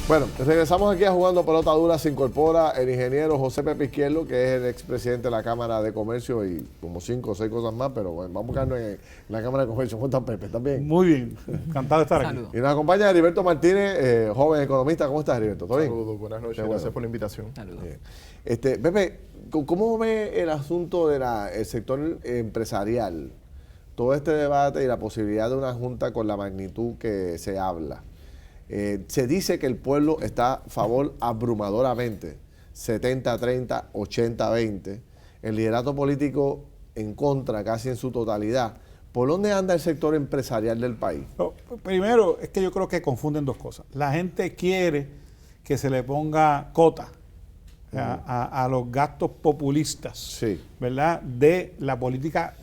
Bueno, regresamos aquí a Jugando Pelota Dura. Se incorpora el ingeniero José Pepe Izquierdo, que es el expresidente de la Cámara de Comercio y como 5 o 6 cosas más, pero bueno, vamos a buscarnos en la Cámara de Comercio. ¿Cómo están, Pepe? ¿Están bien? Muy bien, encantado de estar aquí. Y nos acompaña Heriberto Martínez, joven economista. ¿Cómo estás, Heriberto? ¿Todo bien? Saludos, buenas noches, Bueno. gracias por la invitación. Pepe, ¿cómo ve el asunto del sector empresarial? Todo este debate y la posibilidad de una junta con la magnitud que se habla. Se dice que el pueblo está a favor abrumadoramente, 70-30, 80-20. El liderato político en contra casi en su totalidad. ¿Por dónde anda el sector empresarial del país? Primero, es que yo creo que confunden dos cosas. La gente quiere que se le ponga cota a los gastos populistas, Sí. ¿verdad? De la política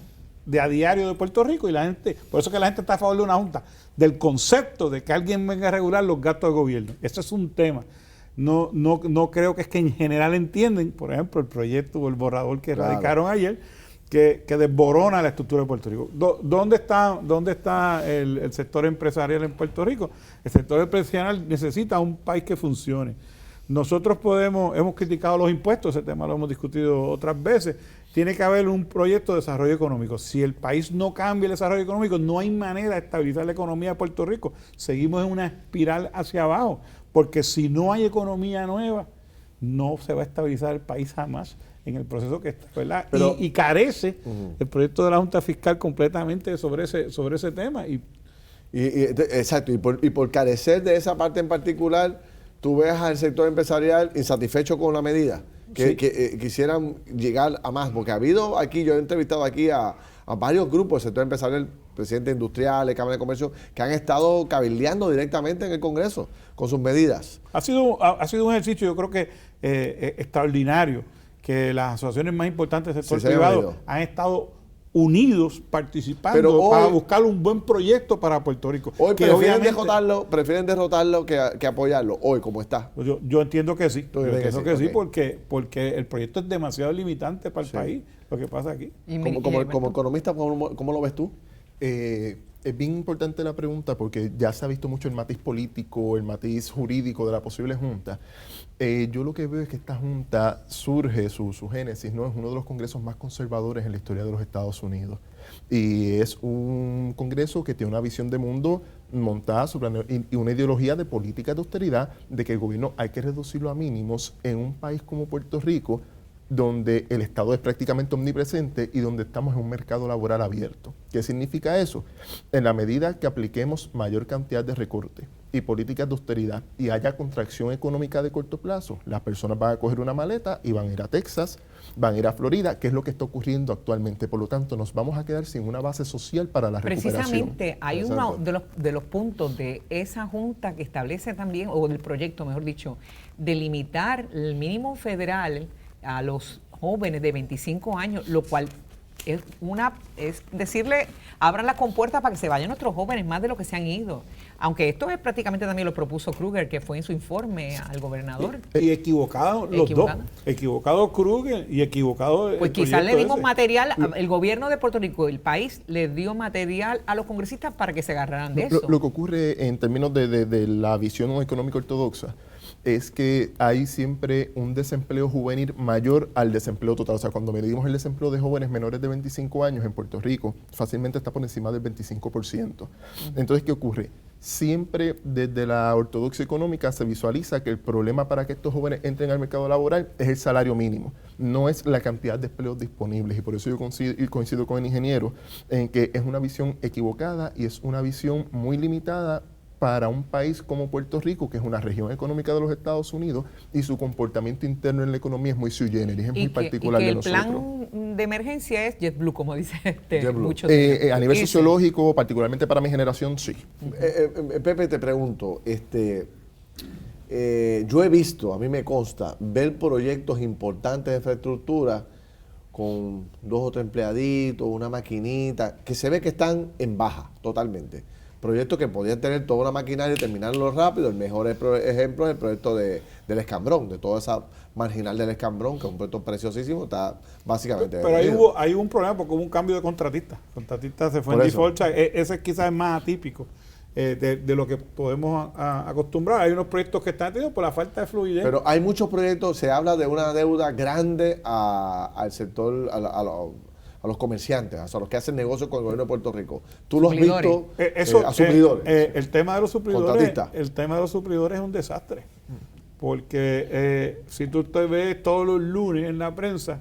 de a diario de Puerto Rico, y la gente, por eso que la gente está a favor de una junta, del concepto de que alguien venga a regular los gastos del gobierno. Ese es un tema. No creo que es que en general entienden, por ejemplo, el proyecto o el borrador que radicaron ayer, que desborona la estructura de Puerto Rico. ¿Dónde está el sector empresarial en Puerto Rico? El sector empresarial necesita un país que funcione. Nosotros hemos criticado los impuestos, ese tema lo hemos discutido otras veces. Tiene que haber un proyecto de desarrollo económico. Si el país no cambia el desarrollo económico, no hay manera de estabilizar la economía de Puerto Rico. Seguimos en una espiral hacia abajo, porque si no hay economía nueva, no se va a estabilizar el país jamás en el proceso que está, ¿verdad? Y carece el proyecto de la Junta Fiscal completamente sobre ese tema. Exacto, y por carecer de esa parte en particular, tú ves al sector empresarial insatisfecho con la medida, que quisieran llegar a más, porque ha habido aquí, yo he entrevistado aquí a varios grupos del sector empresarial, presidentes industriales, Cámara de Comercio, que han estado cabildeando directamente en el Congreso con sus medidas. Ha sido un ejercicio, yo creo que extraordinario, que las asociaciones más importantes del sector privado han estado unidos participando para buscar un buen proyecto para Puerto Rico. Hoy prefieren derrotarlo que apoyarlo, hoy como está. Pues yo entiendo que sí, porque el proyecto es demasiado limitante para el país, lo que pasa aquí. Como economista, ¿cómo lo ves tú? Es bien importante la pregunta porque ya se ha visto mucho el matiz político, el matiz jurídico de la posible junta. Yo lo que veo es que esta junta surge, su génesis, ¿no? Es uno de los congresos más conservadores en la historia de los Estados Unidos. Y es un congreso que tiene una visión de mundo montada sobre una ideología de política de austeridad, de que el gobierno hay que reducirlo a mínimos en un país como Puerto Rico, donde el Estado es prácticamente omnipresente y donde estamos en un mercado laboral abierto. ¿Qué significa eso? En la medida que apliquemos mayor cantidad de recorte y políticas de austeridad y haya contracción económica de corto plazo, las personas van a coger una maleta y van a ir a Texas, van a ir a Florida, que es lo que está ocurriendo actualmente. Por lo tanto, nos vamos a quedar sin una base social para la recuperación. Precisamente, hay uno de los puntos de esa junta que establece también, o del proyecto, mejor dicho, de limitar el mínimo federal a los jóvenes de 25 años, lo cual es decirle, abran las compuertas para que se vayan nuestros jóvenes más de lo que se han ido. Aunque esto es prácticamente también lo propuso Kruger, que fue en su informe al gobernador. Y equivocados los dos. Equivocado Kruger y equivocado pues quizás le dimos material, el gobierno de Puerto Rico, el país, le dio material a los congresistas para que se agarraran de eso. Lo que ocurre en términos de la visión económica ortodoxa es que hay siempre un desempleo juvenil mayor al desempleo total. O sea, cuando medimos el desempleo de jóvenes menores de 25 años en Puerto Rico, fácilmente está por encima del 25%. Entonces, ¿qué ocurre? Siempre desde la ortodoxia económica se visualiza que el problema para que estos jóvenes entren al mercado laboral es el salario mínimo, no es la cantidad de empleos disponibles. Y por eso yo coincido con el ingeniero en que es una visión equivocada y es una visión muy limitada para un país como Puerto Rico, que es una región económica de los Estados Unidos, y su comportamiento interno en la economía es muy sui generis, es muy particular de nosotros. Y que el plan de emergencia es JetBlue, como dice muchos. A nivel sociológico, particularmente para mi generación, sí. Pepe, te pregunto, yo he visto, a mí me consta, ver proyectos importantes de infraestructura con 2 o 3 empleaditos, una maquinita, que se ve que están en baja totalmente. Proyectos que podían tener toda una maquinaria y terminarlo rápido. El mejor ejemplo es el proyecto del Escambrón, de toda esa marginal del Escambrón, que es un proyecto preciosísimo, está básicamente... Pero ahí hubo un problema porque hubo un cambio de contratista. El contratista se fue en default. Ese quizás es más atípico. de lo que podemos acostumbrar. Hay unos proyectos que están tenidos por la falta de fluidez. Pero hay muchos proyectos, se habla de una deuda grande al sector, a los comerciantes, a los que hacen negocios con el gobierno de Puerto Rico. ¿Tú lo has visto a suplidores? El tema de los suplidores, Contratistas. el tema de los suplidores es un desastre. Porque si tú te ves todos los lunes en la prensa,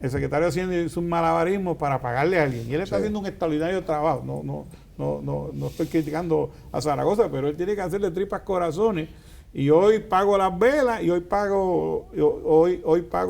el secretario de Hacienda hizo un malabarismo para pagarle a alguien. Y él está haciendo un extraordinario trabajo. No estoy criticando a Zaragoza, pero él tiene que hacerle tripas corazones. Y hoy pago las velas y hoy pago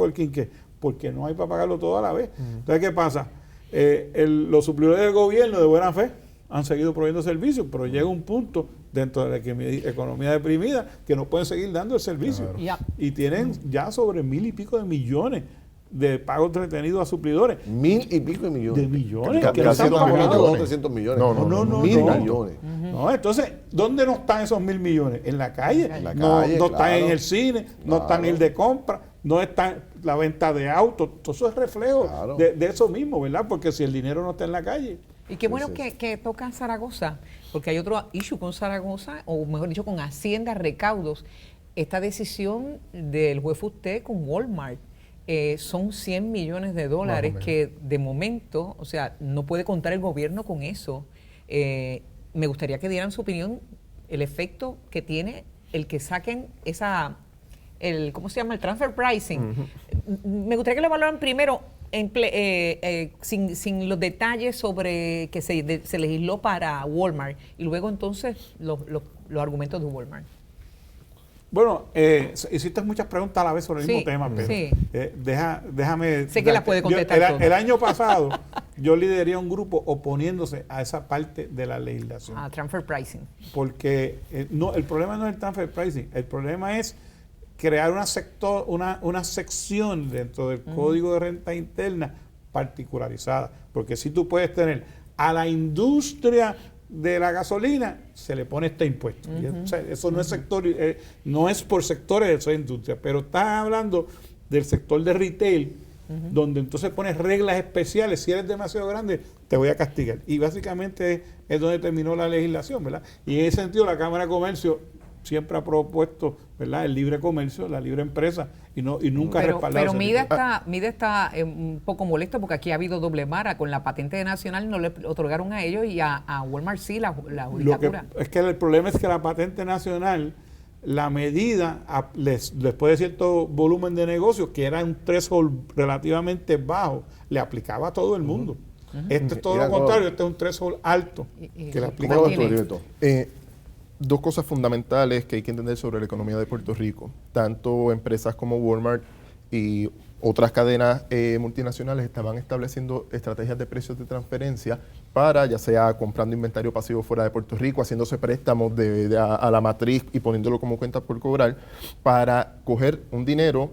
el quinqué, porque no hay para pagarlo todo a la vez. Entonces, ¿qué pasa? Los suplidores del gobierno de buena fe han seguido proveyendo servicios, pero llega un punto dentro de la economía deprimida que no pueden seguir dando el servicio. Claro. Y tienen ya sobre 1,000 y pico de millones de pagos retenidos a suplidores. 1,000 y pico de millones. De millones. Casi que no están 200 pagando. millones. 300 millones. No, 1,000 no. millones. No, entonces, ¿dónde no están esos 1,000 millones? En la calle. En la No calle, están claro. en el cine, no están en el de compra, no están la venta de autos. Todo eso es reflejo Claro. de eso mismo, ¿verdad? Porque si el dinero no está en la calle. Y qué bueno Sí. que toca Zaragoza, porque hay otro issue con Zaragoza, o mejor dicho, con Hacienda, recaudos. Esta decisión del juez Fusté con Walmart son 100 millones de dólares que de momento, o sea, no puede contar el gobierno con eso. Me gustaría que dieran su opinión, el efecto que tiene el que saquen ¿cómo se llama? El transfer pricing. Me gustaría que lo evaluaran primero sin los detalles sobre que se legisló para Walmart y luego entonces los argumentos de Walmart. Bueno, hiciste muchas preguntas a la vez sobre el mismo tema, pero sí. déjame... Sé que las puede contestar todas. El año pasado yo lideré un grupo oponiéndose a esa parte de la legislación. Transfer pricing. Porque el problema no es el transfer pricing, el problema es crear una sección dentro del Código de Renta Interna particularizada. Porque si tú puedes tener a la industria de la gasolina, se le pone este impuesto. Y, o sea, eso no es sector, no es por sectores de esa industria, pero estás hablando del sector de retail, donde entonces pones reglas especiales. Si eres demasiado grande, te voy a castigar. Y básicamente es donde terminó la legislación, ¿verdad? Y en ese sentido la Cámara de Comercio siempre ha propuesto, ¿verdad?, el libre comercio, la libre empresa, y nunca ha respaldado. Pero ese Mida está un poco molesto porque aquí ha habido doble vara. Con la patente nacional no le otorgaron a ellos y a Walmart sí la judicatura. Es que el problema es que la patente nacional, la medida después de cierto volumen de negocios, que era un threshold relativamente bajo, le aplicaba a todo el mundo. Este es todo lo contrario, este es un threshold alto que le aplica a ¿Cómo todo lo el estudió mundo. esto? Dos cosas fundamentales que hay que entender sobre la economía de Puerto Rico. Tanto empresas como Walmart y otras cadenas multinacionales estaban estableciendo estrategias de precios de transferencia para, ya sea comprando inventario pasivo fuera de Puerto Rico, haciéndose préstamos a la matriz y poniéndolo como cuenta por cobrar, para coger un dinero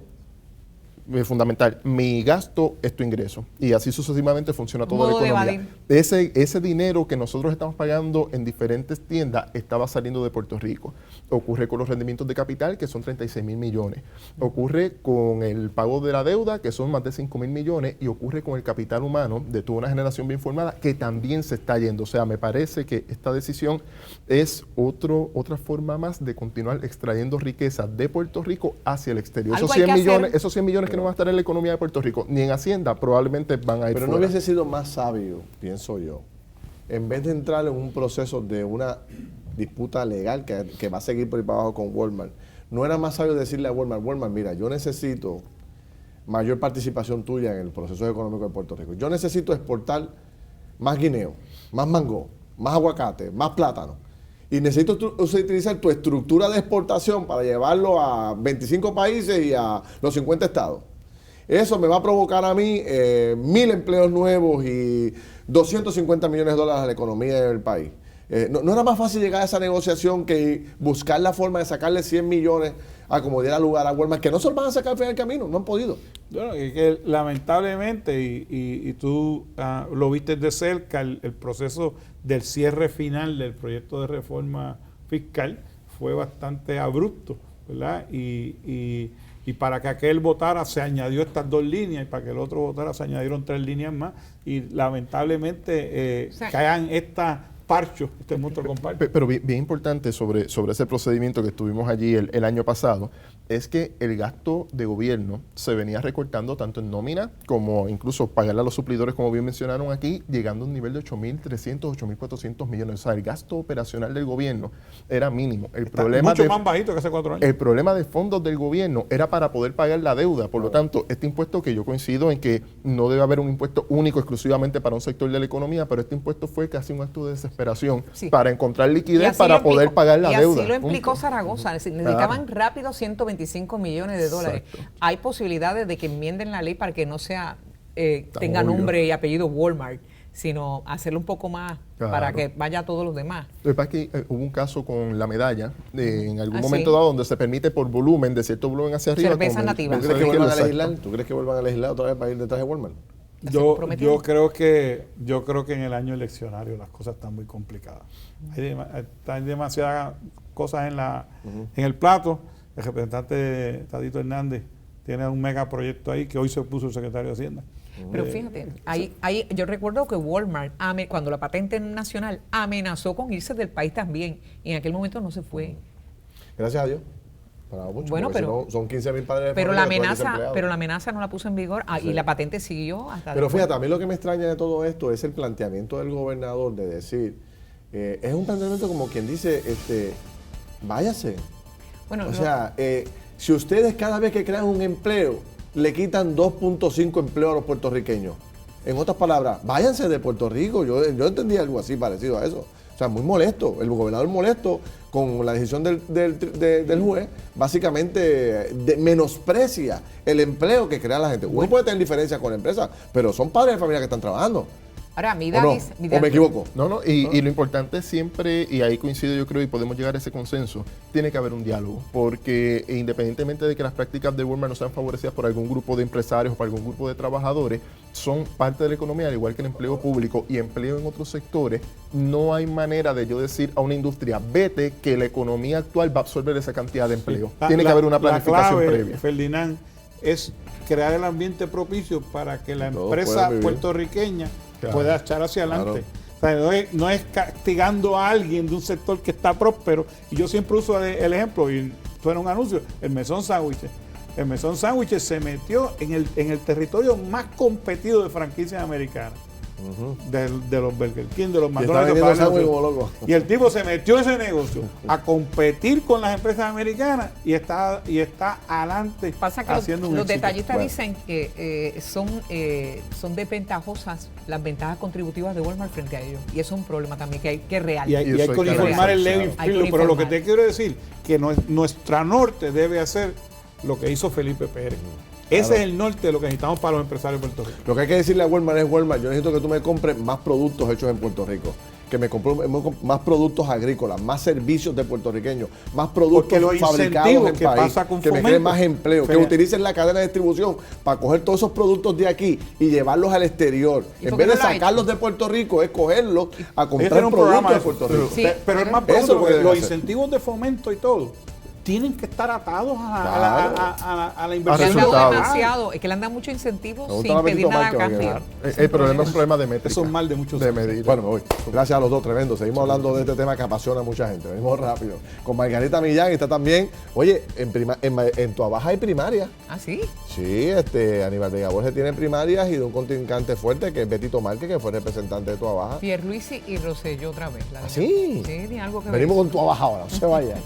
fundamental. Mi gasto es tu ingreso. Y así sucesivamente funciona toda la economía. Ese dinero que nosotros estamos pagando en diferentes tiendas estaba saliendo de Puerto Rico. Ocurre con los rendimientos de capital, que son 36,000 millones. Ocurre con el pago de la deuda, que son más de 5,000 millones. Y ocurre con el capital humano de toda una generación bien formada, que también se está yendo. O sea, me parece que esta decisión es otra forma más de continuar extrayendo riqueza de Puerto Rico hacia el exterior. Esos 100 millones que no van a estar en la economía de Puerto Rico, ni en Hacienda, probablemente van a ir Pero fuera. no hubiese sido más sabio, pienso yo, en vez de entrar en un proceso de una disputa legal que va a seguir por ahí para abajo con Walmart, no era más sabio decirle a Walmart, mira, yo necesito mayor participación tuya en el proceso económico de Puerto Rico. Yo necesito exportar más guineo, más mango, más aguacate, más plátano. Y necesito utilizar tu estructura de exportación para llevarlo a 25 países y a los 50 estados. Eso me va a provocar a mí 1,000 empleos nuevos y 250 millones de dólares a la economía del país. ¿No era más fácil llegar a esa negociación que buscar la forma de sacarle 100 millones a como diera lugar a Walmart, que no se lo van a sacar al final del camino? No han podido. Bueno, es que lamentablemente, y tú lo viste de cerca, el proceso del cierre final del proyecto de reforma fiscal fue bastante abrupto, ¿verdad? Y para que aquel votara se añadió estas 2 líneas, y para que el otro votara se añadieron 3 líneas más, y lamentablemente que hagan parcho, este monstruo con parcho. Pero bien importante sobre ese procedimiento que estuvimos allí el año pasado, es que el gasto de gobierno se venía recortando tanto en nómina como incluso pagarle a los suplidores, como bien mencionaron aquí, llegando a un nivel de 8.300, 8.400 millones. O sea, el gasto operacional del gobierno era mínimo. Mucho más bajito que hace 4 años. El problema de fondos del gobierno era para poder pagar la deuda. Por lo tanto, este impuesto, que yo coincido en que no debe haber un impuesto único exclusivamente para un sector de la economía, pero este impuesto fue casi un acto de desesperación para encontrar liquidez para poder pagar la deuda. Y así lo implicó Zaragoza. Necesitaban rápido 125 millones de dólares. Exacto. Hay posibilidades de que enmienden la ley para que no sea tenga nombre y apellido Walmart, sino hacerlo un poco más para que vaya a todos los demás. Lo que pasa es que hubo un caso con la medalla en algún momento dado donde se permite por volumen, de cierto volumen hacia arriba. Cerveza nativa. ¿Tú crees que vuelvan a legislar? ¿Tú crees que vuelvan a legislar otra vez para ir detrás de Walmart? Yo creo que en el año eleccionario las cosas están muy complicadas. Hay demasiadas cosas en el plato. El representante Tadito Hernández tiene un megaproyecto ahí que hoy se puso el secretario de Hacienda. Pero fíjate, yo recuerdo que Walmart, cuando la patente nacional, amenazó con irse del país también. Y en aquel momento no se fue. Gracias a Dios. Mucho, bueno, pero si no, son 15.000 padres de pero familia, la amenaza no la puso en vigor y la patente siguió hasta Pero después. fíjate, a mí lo que me extraña de todo esto es el planteamiento del gobernador de decir, es un planteamiento como quien dice, váyase. Bueno, o sea, si ustedes cada vez que crean un empleo, le quitan 2.5 empleos a los puertorriqueños. En otras palabras, váyanse de Puerto Rico. Yo entendí algo así parecido a eso. O sea, muy molesto. El gobernador molesto con la decisión del juez, básicamente menosprecia el empleo que crea la gente. Uno puede tener diferencias con la empresa, pero son padres de familia que están trabajando. Ahora, ¿O me equivoco? No, y lo importante siempre, y ahí coincido yo creo y podemos llegar a ese consenso, tiene que haber un diálogo, porque independientemente de que las prácticas de Walmart no sean favorecidas por algún grupo de empresarios o por algún grupo de trabajadores, son parte de la economía, al igual que el empleo público y empleo en otros sectores. No hay manera de yo decir a una industria, vete, que la economía actual va a absorber esa cantidad de empleo. Tiene que haber una planificación la clave, previa. Ferdinand, es crear el ambiente propicio para que la empresa puertorriqueña pueda echar hacia adelante. Claro. O sea, no es castigando a alguien de un sector que está próspero. Y yo siempre uso el ejemplo, y suena un anuncio, el Mesón Sándwiches. El Mesón Sándwiches se metió en el territorio más competido de franquicias americanas. De los Burger King, de los McDonald's. Y el tipo se metió en ese negocio a competir con las empresas americanas y está adelante. Pasa que haciendo los detallistas dicen que son desventajosas las ventajas contributivas de Walmart frente a ellos. Y eso es un problema también que hay que realmente. Y hay que uniformar el level field. Pero lo que te quiero decir que nuestra norte debe hacer lo que hizo Felipe Pérez. Ese es el norte de lo que necesitamos para los empresarios de Puerto Rico. Lo que hay que decirle a Walmart es, Walmart, yo necesito que tú me compres más productos hechos en Puerto Rico. Que me compre más productos agrícolas, más servicios de puertorriqueños, más productos fabricados en que país, pasa con que me creen más empleo, que utilicen la cadena de distribución para coger todos esos productos de aquí y llevarlos al exterior. En vez de sacarlos de Puerto Rico, es cogerlos a comprar productos de Puerto Rico. Sí, pero es más pronto, porque los incentivos de fomento y todo tienen que estar atados a la inversión. Es que le han dado muchos incentivos sin pedir nada a cambio. El problema es un problema de métrica. Eso es mal de muchos medidas. Bueno, me voy. Gracias a los dos, tremendo. Seguimos hablando de este tema que apasiona a mucha gente. Venimos rápido. Con Margarita Millán está también. Oye, en Tuabaja hay primarias. ¿Ah, sí? Sí, Aníbal Vega Borges tiene primarias y de un contrincante fuerte que es Betito Márquez, que fue representante de Tuabaja. Pierluisi y Rosselló otra vez. ¿Sí? Sí, tiene algo que ver. Venimos con Tuabaja ahora, no se vayan.